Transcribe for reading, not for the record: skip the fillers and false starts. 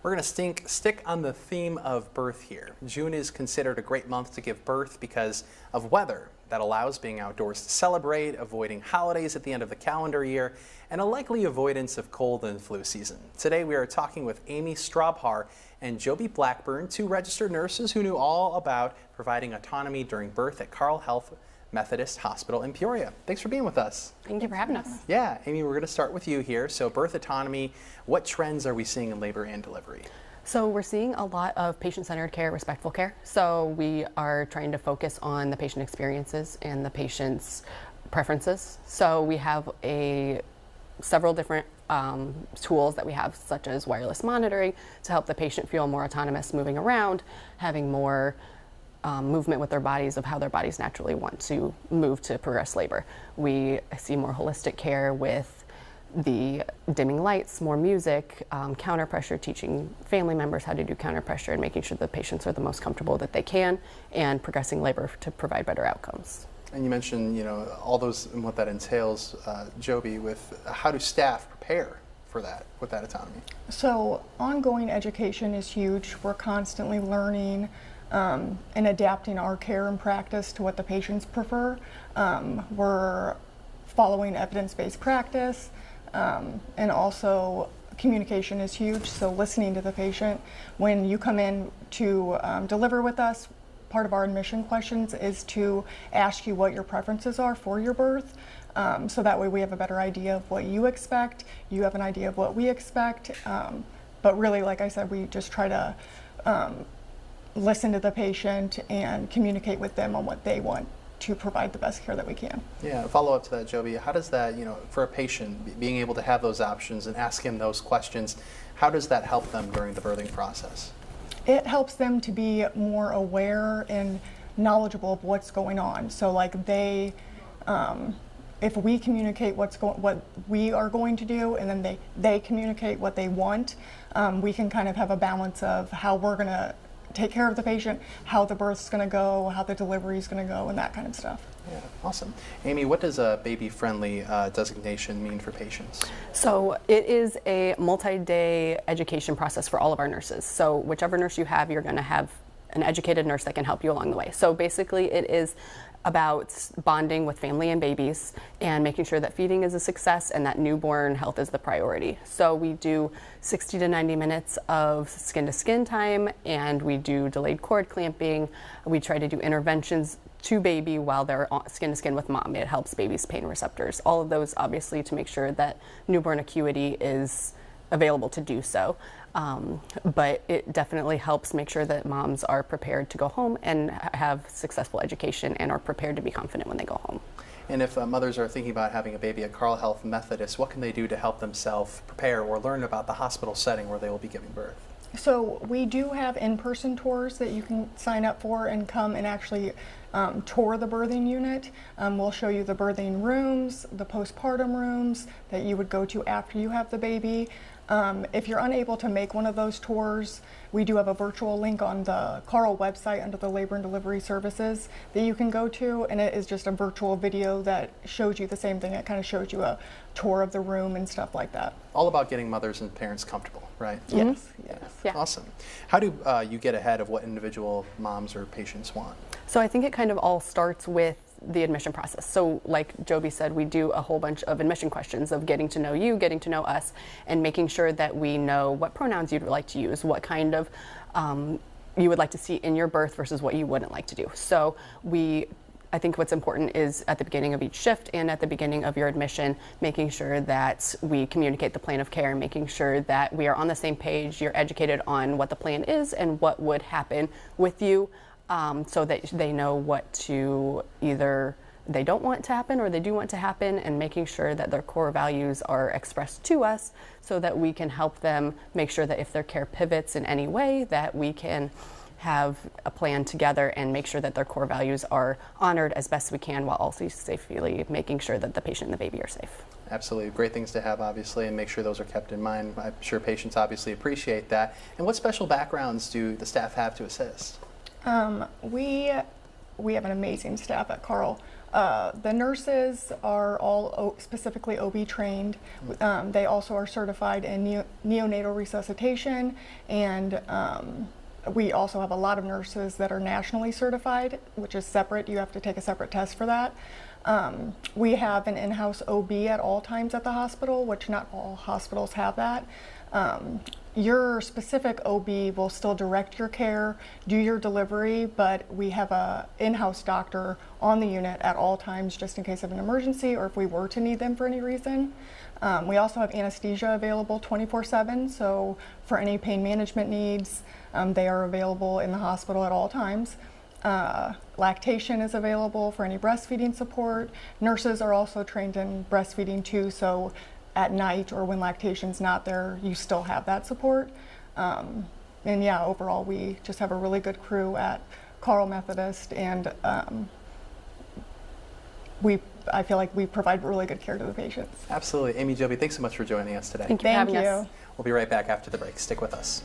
We're going to stick on the theme of birth here. June is considered a great month to give birth because of weather that allows being outdoors to celebrate, avoiding holidays at the end of the calendar year, and a likely avoidance of cold and flu season. Today we are talking with Amy Strabhar and Joby Blackburn, two registered nurses who knew all about providing autonomy during birth at Carle Health Methodist Hospital in Peoria. Thanks for being with us. Thank you for having us. Yeah, Amy, we're going to start with you here. So birth autonomy, what trends are we seeing in labor and delivery? So we're seeing a lot of patient-centered care, respectful care. So we are trying to focus on the patient experiences and the patient's preferences. So we have several different tools that we have, such as wireless monitoring, to help the patient feel more autonomous moving around, having more movement with their bodies of how their bodies naturally want to move to progress labor. We see more holistic care with the dimming lights, more music, counter pressure, teaching family members how to do counter pressure and making sure the patients are the most comfortable that they can, and progressing labor to provide better outcomes. And you mentioned, all those and what that entails, Joby, with how do staff prepare for that, with that autonomy? So ongoing education is huge. We're constantly learning and adapting our care and practice to what the patients prefer. We're following evidence-based practice, and also communication is huge, so listening to the patient. When you come in to deliver with us, part of our admission questions is to ask you what your preferences are for your birth, so that way we have a better idea of what you expect, you have an idea of what we expect, but really, like I said, we just try to listen to the patient and communicate with them on what they want to provide the best care that we can. Yeah, follow up to that, Joby, how does that, for a patient, being able to have those options and ask him those questions, how does that help them during the birthing process? It helps them to be more aware and knowledgeable of what's going on. So like if we communicate what we are going to do, and then they communicate what they want, we can kind of have a balance of how we're going to take care of the patient, how the birth's going to go, how the delivery is going to go, and that kind of stuff. Yeah, awesome. Amy, what does a baby-friendly designation mean for patients? So it is a multi-day education process for all of our nurses. So whichever nurse you have, you're going to have an educated nurse that can help you along the way. So basically it is about bonding with family and babies and making sure that feeding is a success and that newborn health is the priority. So we do 60 to 90 minutes of skin-to-skin time, and we do delayed cord clamping. We try to do interventions to baby while they're skin-to-skin with mom. It helps baby's pain receptors. All of those obviously to make sure that newborn acuity is available to do so. But it definitely helps make sure that moms are prepared to go home and have successful education and are prepared to be confident when they go home. And if mothers are thinking about having a baby at Carle Health Methodist, what can they do to help themselves prepare or learn about the hospital setting where they will be giving birth? So we do have in-person tours that you can sign up for and come and actually tour the birthing unit. We'll show you the birthing rooms, the postpartum rooms that you would go to after you have the baby. If you're unable to make one of those tours, we do have a virtual link on the Carle website under the labor and delivery services that you can go to, and it is just a virtual video that shows you the same thing. It kind of shows you a tour of the room and stuff like that. All about getting mothers and parents comfortable, right? Yes, yes. Yeah. Awesome. How do you get ahead of what individual moms or patients want? So I think it kind of all starts with the admission process. So like Joby said, we do a whole bunch of admission questions of getting to know you, getting to know us, and making sure that we know what pronouns you'd like to use, what kind of you would like to see in your birth versus what you wouldn't like to do. So I think what's important is at the beginning of each shift and at the beginning of your admission, making sure that we communicate the plan of care, making sure that we are on the same page, you're educated on what the plan is and what would happen with you, so that they know what to either they don't want to happen or they do want to happen, and making sure that their core values are expressed to us so that we can help them make sure that if their care pivots in any way, that we can have a plan together and make sure that their core values are honored as best we can, while also safely making sure that the patient and the baby are safe. Absolutely. Great things to have, obviously, and make sure those are kept in mind. I'm sure patients obviously appreciate that. And what special backgrounds do the staff have to assist? We have an amazing staff at Carle. The nurses are all specifically OB trained. They also are certified in neonatal resuscitation, and we also have a lot of nurses that are nationally certified, which is separate. You have to take a separate test for that. We have an in-house OB at all times at the hospital, which not all hospitals have that. Your specific OB will still direct your care, do your delivery, but we have a in-house doctor on the unit at all times just in case of an emergency or if we were to need them for any reason. We also have anesthesia available 24/7, so for any pain management needs, they are available in the hospital at all times. Lactation is available for any breastfeeding support. Nurses are also trained in breastfeeding too, so at night or when lactation's not there, you still have that support. And yeah, overall, we just have a really good crew at Carl Methodist, and I feel like we provide really good care to the patients. Absolutely. Amy, Joby, thanks so much for joining us today. Thank you for having us. We'll be right back after the break. Stick with us.